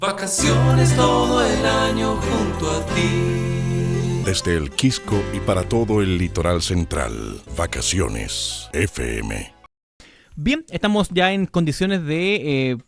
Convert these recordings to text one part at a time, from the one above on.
Vacaciones todo el año junto a ti. Desde el Quisco y para todo el litoral central. Vacaciones FM. Bien, estamos ya en condiciones de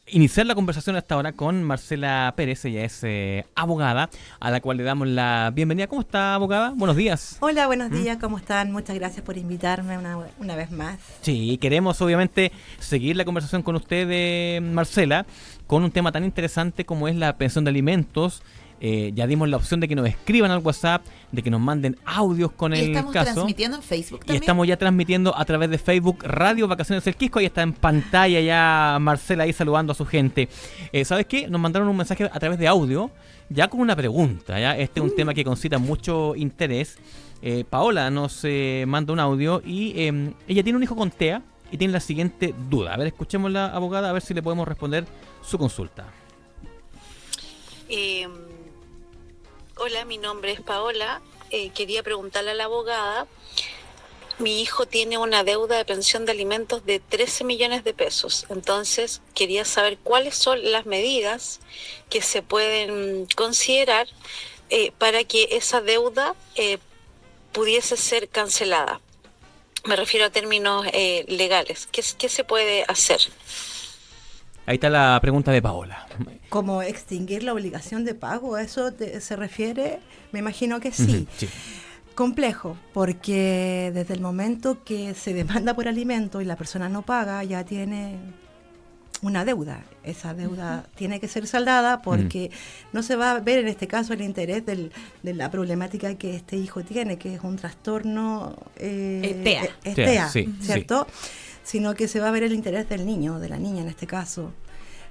iniciar la conversación hasta ahora con Marcela Pérez. Ella es abogada, a la cual le damos la bienvenida. ¿Cómo está, abogada? Buenos días. Hola, buenos días, ¿cómo están? Muchas gracias por invitarme una vez más. Sí, queremos obviamente seguir la conversación con usted, Marcela, con un tema tan interesante como es la pensión de alimentos. Ya dimos la opción de que nos escriban al WhatsApp, de que nos manden audios con el caso. Y estamos transmitiendo en Facebook también. Y estamos ya transmitiendo a través de Facebook Radio Vacaciones del Quisco. Ahí está en pantalla ya Marcela ahí saludando a su gente. ¿Sabes qué? Nos mandaron un mensaje a través de audio, ya con una pregunta. ¿Ya? Este es un tema que concita mucho interés. Paola nos manda un audio y ella tiene un hijo con TEA y tiene la siguiente duda. A ver, escuchemos la abogada a ver si le podemos responder su consulta. Hola, mi nombre es Paola. Quería preguntarle a la abogada. Mi hijo tiene una deuda de pensión de alimentos de 13 millones de pesos. Entonces, quería saber cuáles son las medidas que se pueden considerar para que esa deuda pudiese ser cancelada. Me refiero a términos legales. ¿Qué se puede hacer? Ahí está la pregunta de Paola. ¿Cómo extinguir la obligación de pago? ¿A eso se refiere? Me imagino que sí. Sí. Complejo, porque desde el momento que se demanda por alimento y la persona no paga, ya tiene una deuda. Esa deuda tiene que ser saldada porque no se va a ver en este caso el interés de la problemática que este hijo tiene, que es un trastorno TEA, ¿cierto? Sí. Sino que se va a ver el interés del niño, de la niña en este caso,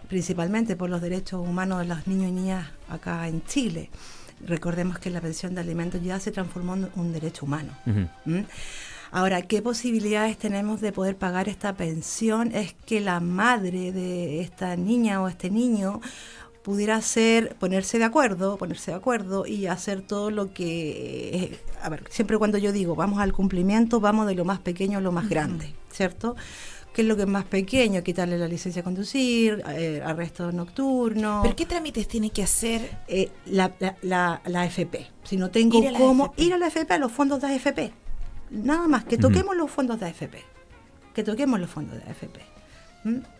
principalmente por los derechos humanos de los niños y niñas acá en Chile. Recordemos que la pensión de alimentos ya se transformó en un derecho humano. Ahora, ¿qué posibilidades tenemos de poder pagar esta pensión? Es que la madre de esta niña o este niño pudiera ponerse de acuerdo y hacer todo lo que... a ver, siempre cuando yo digo vamos al cumplimiento, vamos de lo más pequeño a lo más grande, ¿cierto? ¿Qué es lo que es más pequeño? Quitarle la licencia de conducir, arresto nocturno. ¿Pero qué trámites tiene que hacer? La AFP. Si no tengo cómo ir a la AFP, a los fondos de AFP. Nada más, que toquemos los fondos de AFP.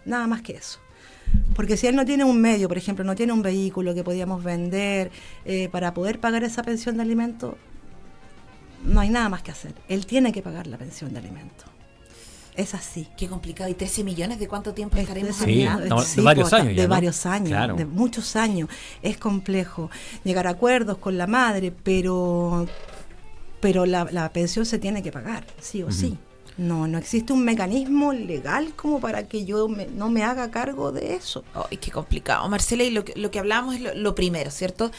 Nada más que eso. Porque si él no tiene un medio, por ejemplo, no tiene un vehículo que podíamos vender para poder pagar esa pensión de alimentos, no hay nada más que hacer. Él tiene que pagar la pensión de alimentos. Es así. Qué complicado. ¿Y 13 millones de cuánto tiempo estaremos hablando? De varios años. De varios años, claro. De muchos años. Es complejo llegar a acuerdos con la madre, pero la pensión se tiene que pagar, sí o sí. No existe un mecanismo legal como para que yo no me haga cargo de eso. Ay, qué complicado, Marcela, y lo que hablamos es lo primero, ¿cierto?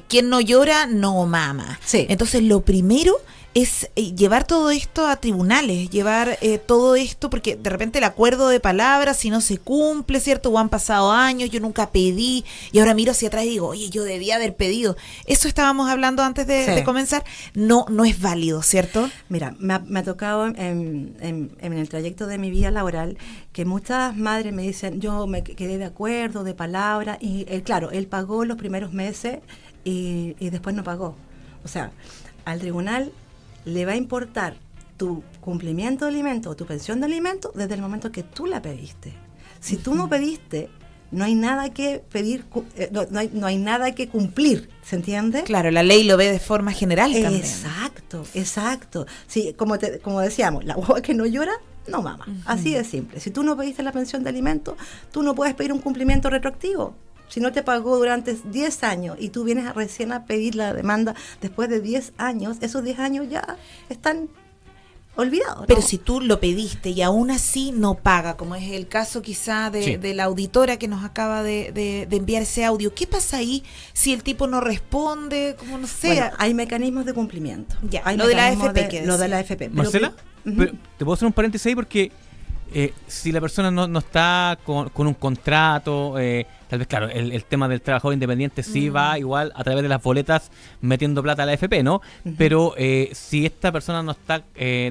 Quien no llora, no mama. Sí. Entonces, lo primero es llevar todo esto a tribunales, llevar todo esto, porque de repente el acuerdo de palabras, si no se cumple, ¿cierto? O han pasado años, yo nunca pedí, y ahora miro hacia atrás y digo, oye, yo debía haber pedido. Eso estábamos hablando antes de comenzar, no es válido, ¿cierto? Mira, me ha tocado en el trayecto de mi vida laboral que muchas madres me dicen, yo me quedé de acuerdo, de palabra, y claro, él pagó los primeros meses y después no pagó. O sea, al tribunal le va a importar tu cumplimiento de alimento o tu pensión de alimento desde el momento que tú la pediste. Si tú no pediste, no hay nada que pedir, no hay nada que cumplir, ¿se entiende? Claro, la ley lo ve de forma general también. Exacto. Sí, como decíamos, la guagua que no llora, no mama. Así de simple. Si tú no pediste la pensión de alimento, tú no puedes pedir un cumplimiento retroactivo. Si no te pagó durante 10 años y tú vienes recién a pedir la demanda después de 10 años, esos 10 años ya están olvidados, ¿no? Pero si tú lo pediste y aún así no paga, como es el caso quizá de la auditora que nos acaba de enviar ese audio, ¿qué pasa ahí si el tipo no responde? Como no sé. Bueno, hay mecanismos de cumplimiento. Ya, hay lo de la AFP. Lo de la AFP. Marcela, pero, ¿te puedo hacer un paréntesis ahí? Porque si la persona no está con un contrato, tal vez, claro, el tema del trabajador independiente sí va igual a través de las boletas metiendo plata a la AFP, ¿no? Pero si esta persona no está...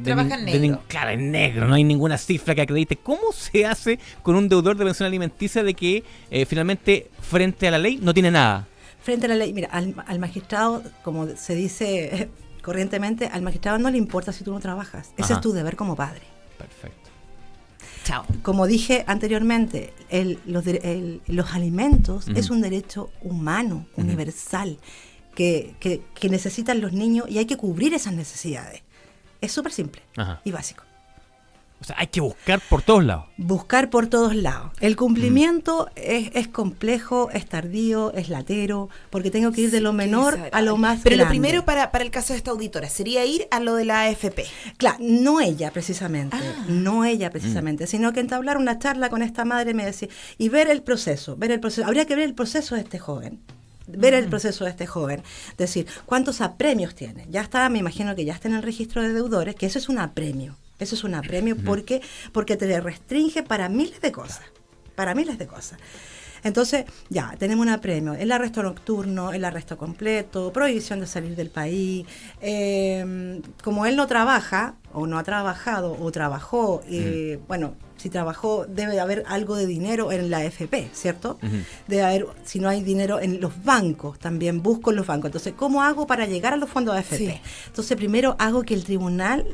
Trabaja en negro. Claro, en negro, no hay ninguna cifra que acredite. ¿Cómo se hace con un deudor de pensión alimenticia de que finalmente, frente a la ley, no tiene nada? Frente a la ley, mira, al magistrado, como se dice corrientemente, al magistrado no le importa si tú no trabajas. Ese es tu deber como padre. Perfecto. Chao. Como dije anteriormente, los alimentos es un derecho humano, universal, que necesitan los niños y hay que cubrir esas necesidades. Es súper simple y básico. O sea, hay que buscar por todos lados. Buscar por todos lados. El cumplimiento es complejo, es tardío, es latero, porque tengo que ir de lo menor a lo más Pero grande. lo primero para el caso de esta auditora sería ir a lo de la AFP. Claro, no ella precisamente, sino que entablar una charla con esta madre me decía, y ver el proceso. Habría que ver el proceso de este joven. Decir, ¿cuántos apremios tiene? Ya está, me imagino que ya está en el registro de deudores, que eso es un apremio. Porque te le restringe para miles de cosas. Entonces, ya, tenemos un apremio. El arresto nocturno, el arresto completo, prohibición de salir del país. Como él no trabaja, o no ha trabajado, o trabajó, bueno, si trabajó, debe de haber algo de dinero en la AFP, ¿cierto? Debe haber, si no hay dinero en los bancos, también busco en los bancos. Entonces, ¿cómo hago para llegar a los fondos de AFP? Sí. Entonces, primero hago que el tribunal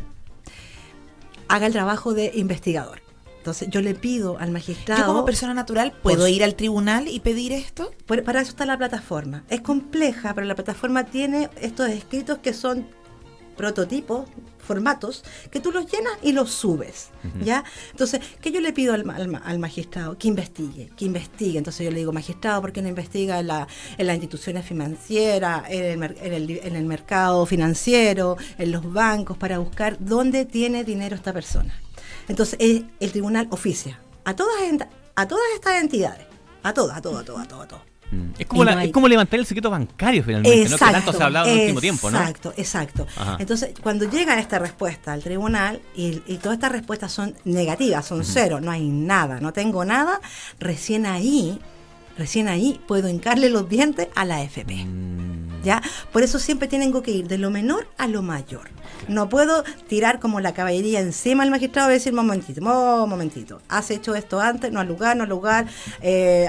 haga el trabajo de investigador. Entonces yo le pido al magistrado... ¿Yo como persona natural puedo ir al tribunal y pedir esto? Para eso está la plataforma. Es compleja, pero la plataforma tiene estos escritos que son prototipos, formatos, que tú los llenas y los subes, ¿ya? Entonces, ¿qué yo le pido al magistrado? Que investigue. Entonces yo le digo, magistrado, ¿por qué no investiga en las instituciones financieras, en el mercado financiero, en los bancos, para buscar dónde tiene dinero esta persona? Entonces, el tribunal oficia a todas estas entidades, a todas. Es como levantar el secreto bancario finalmente, exacto, ¿no? Que tanto se ha hablado en el último tiempo, ¿no? Exacto. Entonces, cuando llega esta respuesta al tribunal y todas estas respuestas son negativas, son cero, no hay nada, no tengo nada, recién ahí puedo hincarle los dientes a la AFP. ¿Ya? Por eso siempre tengo que ir de lo menor a lo mayor. No puedo tirar como la caballería encima al magistrado y decir, momentito, has hecho esto antes, no al lugar,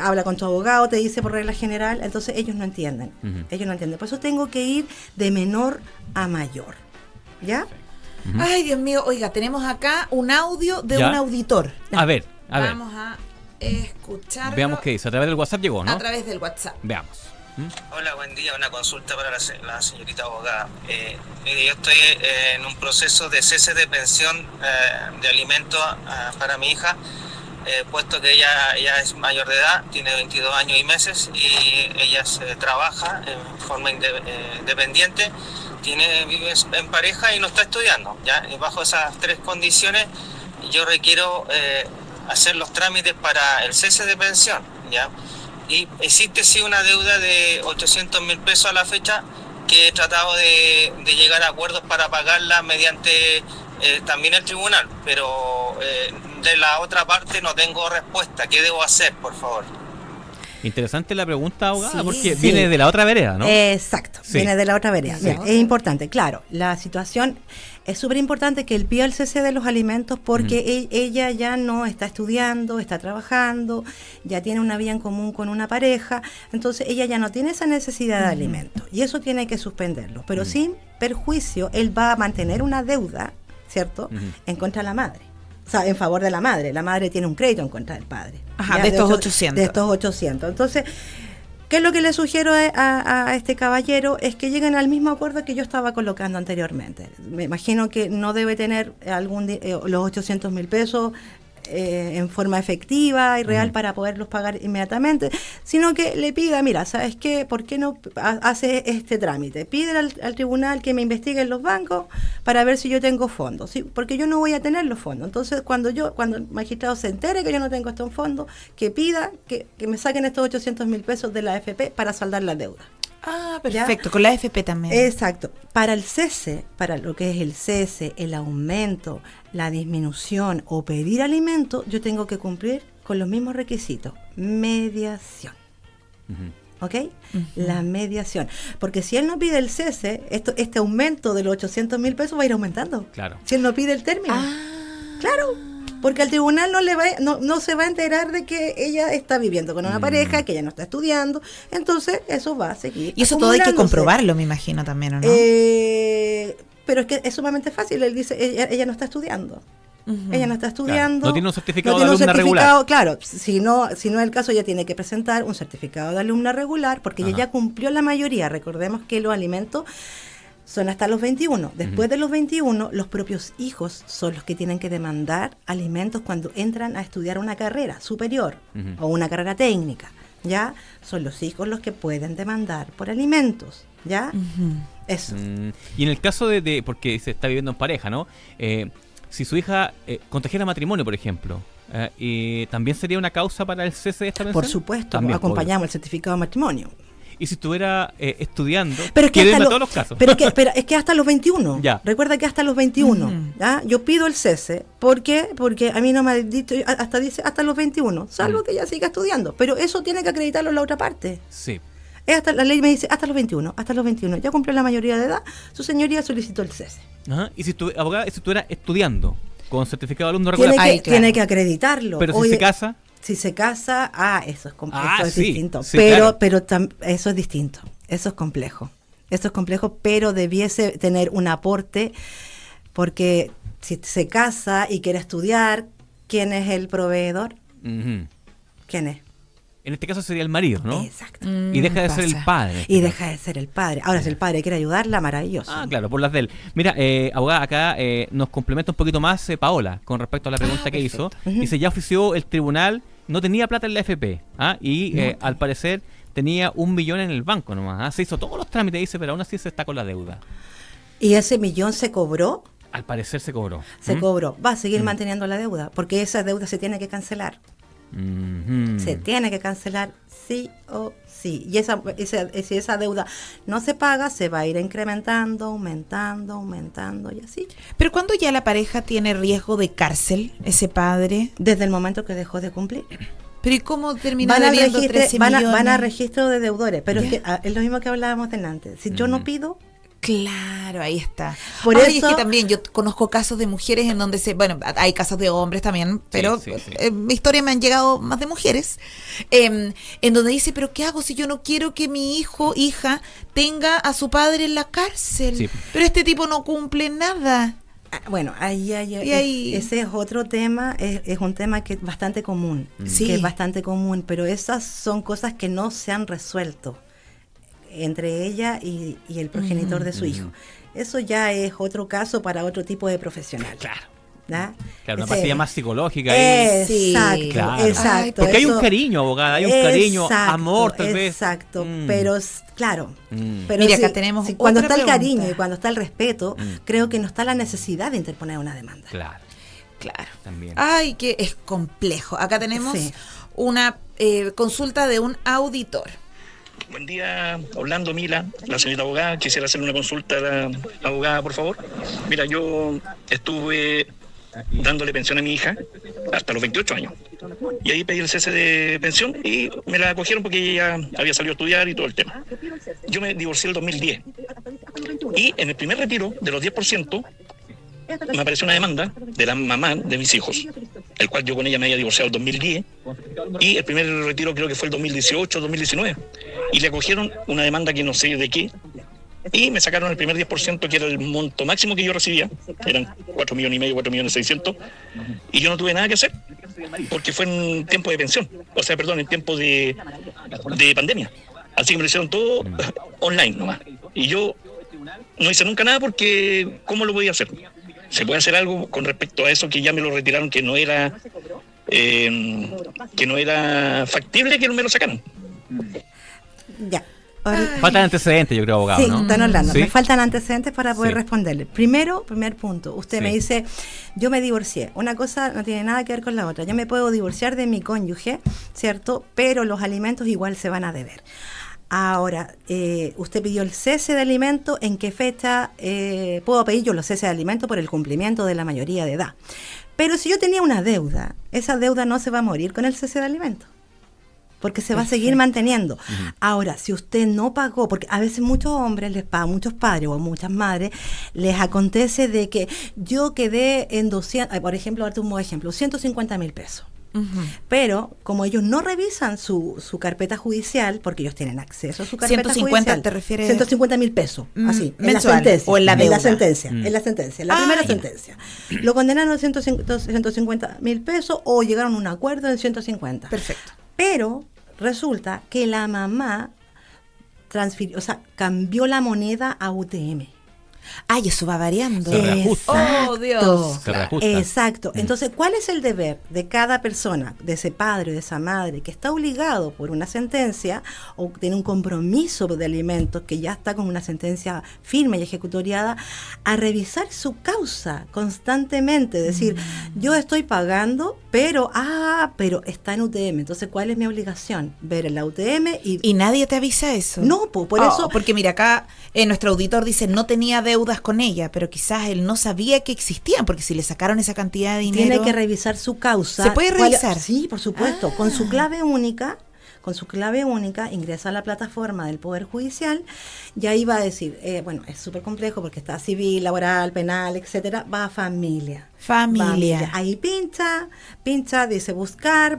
habla con tu abogado, te dice por regla general. Entonces ellos no entienden. Por eso tengo que ir de menor a mayor. ¿Ya? Ay, Dios mío, oiga, tenemos acá un audio de un auditor. A ver. Vamos a escucharlo. Veamos qué dice. A través del WhatsApp llegó, ¿no? A través del WhatsApp. Veamos. Hola, buen día. Una consulta para la señorita abogada. Mire, yo estoy en un proceso de cese de pensión de alimentos para mi hija, puesto que ella es mayor de edad, tiene 22 años y meses, y ella trabaja en forma independiente, vive en pareja y no está estudiando. ¿Ya? Y bajo esas tres condiciones, yo requiero hacer los trámites para el cese de pensión, ¿ya? Y existe sí una deuda de 800.000 pesos a la fecha, que he tratado de llegar a acuerdos para pagarla mediante también el tribunal, pero de la otra parte no tengo respuesta. ¿Qué debo hacer, por favor? Interesante la pregunta, abogada, porque viene de la otra vereda, ¿no? Exacto, viene de la otra vereda. Mira, es importante, claro, la situación es súper importante que él pida el cese de los alimentos porque ella ya no está estudiando, está trabajando, ya tiene una vida en común con una pareja, entonces ella ya no tiene esa necesidad de alimentos y eso tiene que suspenderlo, pero sin perjuicio él va a mantener una deuda, ¿cierto?, en contra de la madre. O sea, en favor de la madre tiene un crédito en contra del padre. Ajá, de estos 800. De estos 800. Entonces, ¿qué es lo que le sugiero a este caballero? Es que lleguen al mismo acuerdo que yo estaba colocando anteriormente. Me imagino que no debe tener los 800.000 pesos en forma efectiva y real para poderlos pagar inmediatamente, sino que le pida, mira, ¿sabes qué? ¿Por qué no hace este trámite? Pide al tribunal que me investigue en los bancos para ver si yo tengo fondos, ¿sí? Porque yo no voy a tener los fondos. Entonces, cuando el magistrado se entere que yo no tengo estos fondos, que pida que me saquen estos 800.000 pesos de la AFP para saldar la deuda. Ah, perfecto, con la AFP también. Exacto. Para el cese, para lo que es el cese, el aumento, la disminución o pedir alimento, yo tengo que cumplir con los mismos requisitos. Mediación. ¿Ok? La mediación. Porque si él no pide el cese, este aumento de los 800.000 pesos va a ir aumentando. Claro. Si él no pide el término. Claro. Porque al tribunal no se va a enterar de que ella está viviendo con una pareja, que ella no está estudiando. Entonces, eso va a seguir. Y eso todo hay que comprobarlo, me imagino también, ¿o no? Pero es que es sumamente fácil. Él dice, ella no está estudiando. Ella no está estudiando. Claro. No tiene un certificado de alumna regular. Claro, si no es el caso, ella tiene que presentar un certificado de alumna regular, porque ella ya cumplió la mayoría. Recordemos que los alimentos son hasta los 21. Después de los 21, los propios hijos son los que tienen que demandar alimentos cuando entran a estudiar una carrera superior o una carrera técnica. ¿Ya? Son los hijos los que pueden demandar por alimentos. ¿Ya? Eso. Y en el caso de porque se está viviendo en pareja, ¿no? Si su hija contrajera matrimonio, por ejemplo, ¿también sería una causa para el cese de esta pensión? Por supuesto, también, acompañamos el certificado de matrimonio. Y si estuviera estudiando, pero es que en todos los casos. Pero es que hasta los 21. Ya. Recuerda que hasta los 21. ¿Ya? Yo pido el cese. ¿Por qué? Porque a mí no me ha dicho, dice hasta los 21, salvo que ella siga estudiando. Pero eso tiene que acreditarlo en la otra parte. Sí. La ley me dice hasta los 21. Ya cumplió la mayoría de edad, su señoría solicitó el cese. Ajá. Y si estuviera estudiando con certificado de alumno regular, tiene que acreditarlo. Pero si se casa. Si se casa, eso es sí, distinto. Sí, pero eso es distinto. Eso es complejo. Pero debiese tener un aporte, porque si se casa y quiere estudiar, ¿quién es el proveedor? ¿Quién es? En este caso sería el marido, ¿no? Exacto. Y deja de ser el padre. Y deja de ser el padre. Ahora, si el padre quiere ayudarla, maravilloso. Claro, por las de él. Mira, abogada, acá nos complementa un poquito más Paola con respecto a la pregunta que hizo. Dice, ya ofició el tribunal, no tenía plata en la AFP. Al parecer tenía 1 millón en el banco nomás. Se hizo todos los trámites, dice, pero aún así se está con la deuda. ¿Y ese millón se cobró? Al parecer se cobró. Se cobró. Va a seguir manteniendo la deuda, porque esa deuda se tiene que cancelar. Se tiene que cancelar sí o sí. Y si esa deuda no se paga, se va a ir incrementando, aumentando y así. Pero ¿cuándo ya la pareja tiene riesgo de cárcel, ese padre? Desde el momento que dejó de cumplir. Pero ¿y cómo termina debiendo 13 millones? Van a registro de deudores, pero es que es lo mismo que hablábamos delante. Si yo no pido... Claro, ahí está. Por eso, es que también yo conozco casos de mujeres en donde hay casos de hombres también, pero mi historia me han llegado más de mujeres, en donde dice, pero ¿qué hago si yo no quiero que mi hija tenga a su padre en la cárcel? Sí. Pero este tipo no cumple nada. Bueno, ese es otro tema, es un tema que es bastante común, pero esas son cosas que no se han resuelto entre ella y el progenitor de su hijo. Eso ya es otro caso para otro tipo de profesional. Claro. ¿Ya? Claro, una partida más psicológica. Exacto, claro. Exacto. Porque hay un cariño, abogada, hay un cariño, amor, tal vez. Exacto, pero claro. Pero mira, acá tenemos cuando está el cariño y cuando está el respeto, creo que no está la necesidad de interponer una demanda. Claro. También. Ay, que es complejo. Acá tenemos una consulta de un auditor. Buen día, Orlando, Mila, la señorita abogada. Quisiera hacerle una consulta a la abogada, por favor. Mira, yo estuve dándole pensión a mi hija hasta los 28 años. Y ahí pedí el cese de pensión y me la acogieron porque ella había salido a estudiar y todo el tema. Yo me divorcié en el 2010. Y en el primer retiro de los 10%, me apareció una demanda de la mamá de mis hijos, el cual yo con ella me había divorciado en el 2010, y el primer retiro creo que fue el 2018, 2019, y le acogieron una demanda que no sé de qué, y me sacaron el primer 10%, que era el monto máximo que yo recibía, eran 4,5 millones, 4,600,000, y yo no tuve nada que hacer, porque fue en tiempo de pensión, en tiempo de pandemia, así que me lo hicieron todo online nomás, y yo no hice nunca nada porque ¿cómo lo podía hacer? ¿Se puede hacer algo con respecto a eso que ya me lo retiraron, que no era factible que me lo sacaran? Ya. Faltan antecedentes, yo creo, abogado, sí, ¿no? Están hablando. ¿Sí? Me faltan antecedentes para poder responderle. Primer punto. Usted me dice, yo me divorcié. Una cosa no tiene nada que ver con la otra. Yo me puedo divorciar de mi cónyuge, ¿cierto? Pero los alimentos igual se van a deber. Ahora, usted pidió el cese de alimento, ¿en qué fecha puedo pedir yo los cese de alimento? Por el cumplimiento de la mayoría de edad. Pero si yo tenía una deuda, esa deuda no se va a morir con el cese de alimento, porque se va a seguir manteniendo. Ahora, si usted no pagó, porque a veces muchos hombres les pagan, muchos padres o muchas madres, les acontece de que yo quedé en 200, por ejemplo, darte un buen ejemplo, 150.000 pesos. Pero como ellos no revisan su carpeta judicial, porque ellos tienen acceso a su carpeta 150 judicial, te refieres 150.000 pesos, así, en la mensual, sentencia, o en la en la deuda. sentencia, en la sentencia, la primera sentencia. Lo condenaron a 150.000 pesos o llegaron a un acuerdo en 150. Perfecto. Pero resulta que la mamá transfirió, o sea, cambió la moneda a UTM. Ay, eso va variando. Se reajusta. Oh, Dios. Se reajusta. Exacto. Entonces, ¿cuál es el deber de cada persona, de ese padre o de esa madre, que está obligado por una sentencia o tiene un compromiso de alimentos que ya está con una sentencia firme y ejecutoriada, a revisar su causa constantemente? Decir, yo estoy pagando, pero está en UTM. Entonces, ¿cuál es mi obligación? Ver en la UTM ¿Y nadie te avisa eso? No, por eso... Porque mira, acá nuestro auditor dice, no tenía deudas con ella, pero quizás él no sabía que existían, porque si le sacaron esa cantidad de dinero... Tiene que revisar su causa. ¿Se puede revisar? Sí, por supuesto. Con su clave única, ingresa a la plataforma del Poder Judicial y ahí va a decir, bueno, es súper complejo porque está civil, laboral, penal, etcétera, va a familia. Ahí pincha, dice buscar,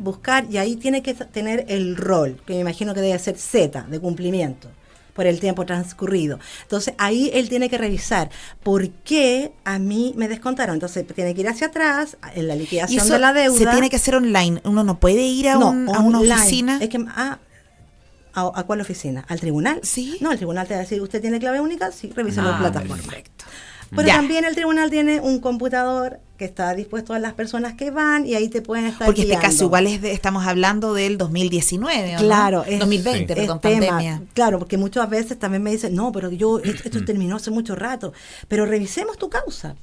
y ahí tiene que tener el rol, que me imagino que debe ser Z, de cumplimiento, por el tiempo transcurrido. Entonces, ahí él tiene que revisar por qué a mí me descontaron. Entonces, tiene que ir hacia atrás, en la liquidación de la deuda. ¿Se tiene que hacer online? ¿Uno no puede ir a una online. oficina? Es que, ¿a cuál oficina? ¿Al tribunal? Sí. No, el tribunal te va a decir, ¿usted tiene clave única? Sí, revisa la plataforma. Perfecto. Pero Ya. también el tribunal tiene un computador que está dispuesto a las personas que van y ahí te pueden estar Porque guiando. este caso igual estamos hablando del 2019, ¿o Claro, no? 2020, es perdón, tema. pandemia. Claro, porque muchas veces también me dicen, no, pero esto terminó hace mucho rato. Pero revisemos tu causa.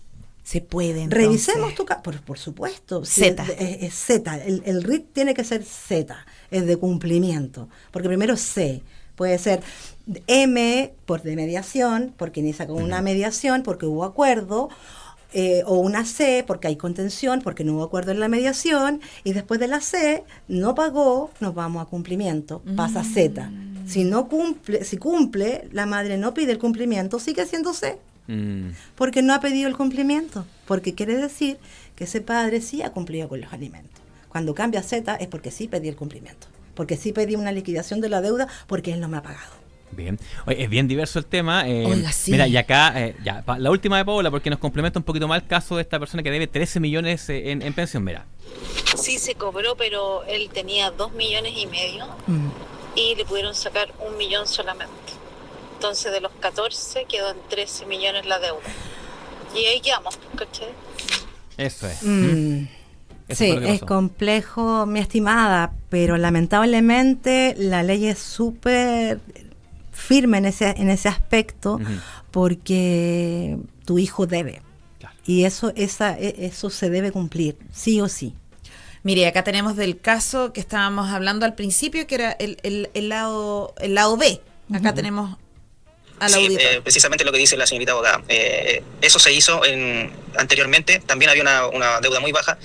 Se puede, entonces. Revisemos tu causa, por supuesto. Z. Es Z. El RIT tiene que ser Z, es de cumplimiento. Porque primero C. Puede ser M por de mediación, porque inicia con una mediación, porque hubo acuerdo, o una C porque hay contención, porque no hubo acuerdo en la mediación, y después de la C no pagó, nos vamos a cumplimiento, pasa Z. Si cumple, la madre no pide el cumplimiento, sigue siendo C, porque no ha pedido el cumplimiento, porque quiere decir que ese padre sí ha cumplido con los alimentos. Cuando cambia a Z es porque sí pedí el cumplimiento, porque sí pedí una liquidación de la deuda, porque él no me ha pagado. Bien. Oye, es bien diverso el tema. Oiga, sí. Mira, y acá, la última de Paola, porque nos complementa un poquito más el caso de esta persona que debe 13 millones en pensión. Mira. Sí se cobró, pero él tenía 2,5 millones y le pudieron sacar 1 millón solamente. Entonces de los 14 quedó en 13 millones la deuda. Y ahí quedamos, ¿cachai? Eso es. Eso Sí, fue lo que es pasó. complejo, mi estimada, pero lamentablemente la ley es súper firme en ese aspecto, porque tu hijo debe. Claro. Y eso se debe cumplir, sí o sí. Mire, acá tenemos del caso que estábamos hablando al principio, que era el lado B. Acá tenemos al auditor. Precisamente lo que dice la señorita abogada. Eso se hizo anteriormente, también había una deuda muy baja,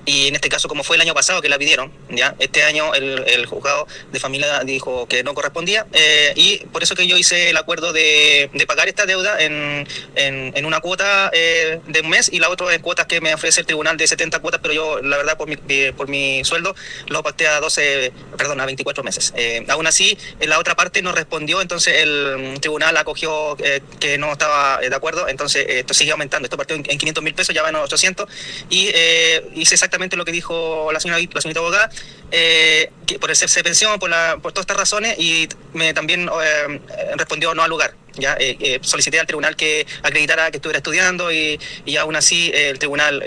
y en este caso, como fue el año pasado que la pidieron, ya este año el juzgado de familia dijo que no correspondía, y por eso que yo hice el acuerdo de pagar esta deuda en una cuota de un mes, y la otra en cuotas que me ofrece el tribunal de 70 cuotas, pero yo la verdad por mi sueldo lo pacté a 24 meses. Aún así, la otra parte no respondió, entonces el tribunal acogió que no estaba de acuerdo, entonces esto sigue aumentando. Esto partió en 500.000 pesos, ya va en 800, y hice exactamente lo que dijo la señorita abogada, que por el cese de pensión, por todas estas razones, y me también respondió no al lugar. Ya solicité al tribunal que acreditara que estuviera estudiando y aún así el tribunal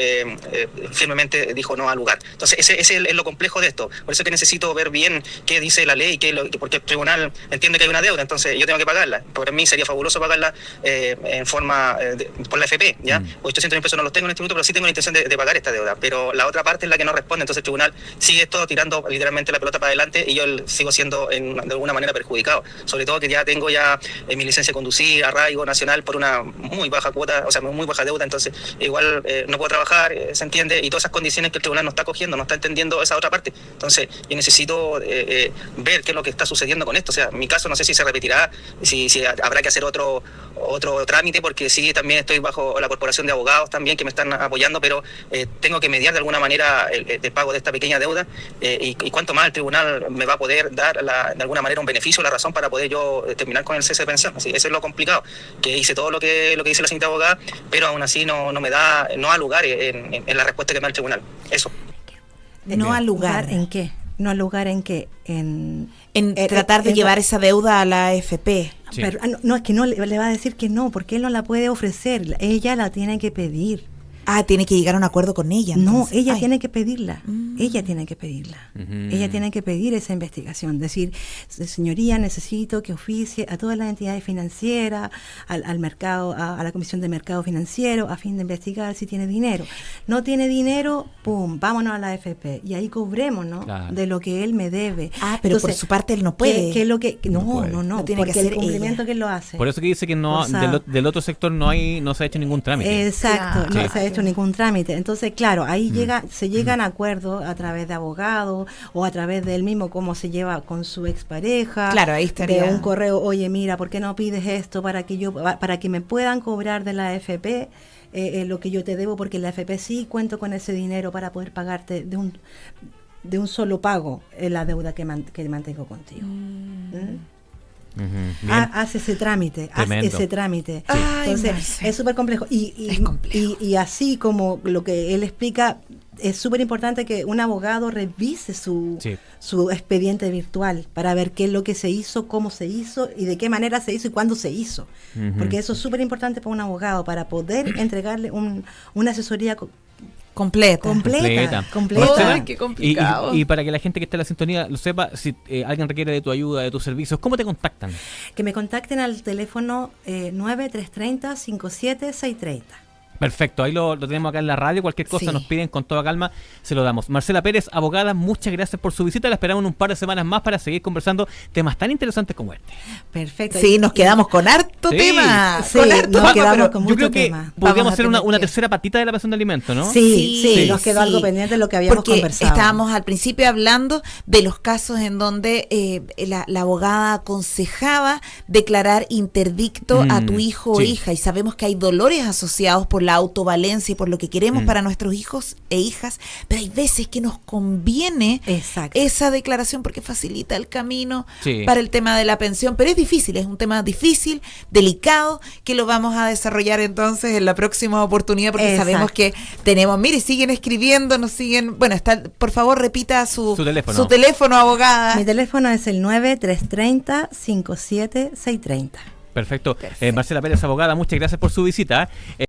firmemente dijo no al lugar. Entonces ese es lo complejo de esto. Por eso es que necesito ver bien qué dice la ley, porque el tribunal entiende que hay una deuda, entonces yo tengo que pagarla. Para mí sería fabuloso pagarla en forma por la AFP, ¿ya? 800.000 pesos no los tengo en este minuto, pero sí tengo la intención de pagar esta deuda. Pero la otra parte es la que no responde, entonces el tribunal sigue esto tirando literalmente la pelota para adelante y yo sigo siendo de alguna manera perjudicado. Sobre todo que ya tengo mi licencia de conducir, arraigo nacional por una muy baja cuota, o sea, muy baja deuda, entonces igual no puedo trabajar, se entiende, y todas esas condiciones que el tribunal no está cogiendo, no está entendiendo esa otra parte. Entonces yo necesito ver qué es lo que está sucediendo con esto. O sea, mi caso no sé si se repetirá, si habrá que hacer otro trámite, porque sí, también estoy bajo la corporación de abogados también que me están apoyando, pero tengo que mediar de alguna manera el pago de esta pequeña deuda y cuánto más el tribunal me va a poder dar de alguna manera un beneficio, la razón para poder yo terminar con el cese de pensión. Así, eso es lo complicado, que hice todo lo que dice la señorita abogada, pero aún así no me da, no da lugar en la respuesta que me da el tribunal. Eso. No al lugar. ¿En qué? No al lugar en qué. En tratar de llevar esa deuda a la AFP. Sí. Pero, no, es que no le va a decir que no, porque él no la puede ofrecer. Ella la tiene que pedir. Tiene que llegar a un acuerdo con ella. Entonces. No, ella tiene que pedirla. Ella tiene que pedirla. Ella tiene que pedir esa investigación. Decir, señoría, necesito que oficie a todas las entidades financieras, al mercado, a la Comisión de Mercado Financiero, a fin de investigar si tiene dinero. No tiene dinero, pum, vámonos a la AFP. Y ahí cobremos, ¿no? Claro. De lo que él me debe. Pero entonces, por su parte él no puede. ¿Qué es lo que? No, tiene porque que hacer el cumplimiento ella. que él lo hace. Por eso que dice que no del otro sector no se ha hecho ningún trámite. Exacto, claro. No se ha hecho ningún trámite. Entonces, claro, ahí se llegan a acuerdos a través de abogados o a través de él mismo, cómo se lleva con su expareja. Claro, ahí estaría. De un correo, oye, mira, ¿por qué no pides esto para que me puedan cobrar de la AFP lo que yo te debo? Porque la AFP sí cuento con ese dinero para poder pagarte de un solo pago la deuda que mantengo contigo. Hace ese trámite, Sí. Entonces es súper complejo y así como lo que él explica, es súper importante que un abogado revise su expediente virtual para ver qué es lo que se hizo, cómo se hizo y de qué manera se hizo y cuándo se hizo, porque eso es súper importante para un abogado, para poder entregarle una asesoría completa. Ay, qué complicado. Y para que la gente que está en la sintonía lo sepa, si alguien requiere de tu ayuda, de tus servicios, ¿cómo te contactan? Que me contacten al teléfono 9330-57630. Perfecto, ahí lo tenemos acá en la radio. Cualquier cosa nos piden con toda calma, se lo damos. Marcela Pérez, abogada, muchas gracias por su visita. La esperamos en un par de semanas más para seguir conversando temas tan interesantes como este. Perfecto. Sí, nos quedamos con harto tema. Sí, nos quedamos con mucho tema. Yo creo que podríamos hacer una tercera patita de la pensión de alimentos, ¿no? Sí, nos quedó algo pendiente de lo que habíamos conversado. Estábamos al principio hablando de los casos en donde la abogada aconsejaba declarar interdicto a tu hijo o hija, y sabemos que hay dolores asociados por la autovalencia y por lo que queremos para nuestros hijos e hijas, pero hay veces que nos conviene esa declaración porque facilita el camino para el tema de la pensión, pero es difícil, es un tema difícil, delicado, que lo vamos a desarrollar entonces en la próxima oportunidad, porque sabemos que tenemos, mire, siguen escribiendo, nos siguen, bueno, por favor repita su teléfono, abogada. Mi teléfono es el 9330-57630. Perfecto. Marcela Pérez, abogada, muchas gracias por su visita.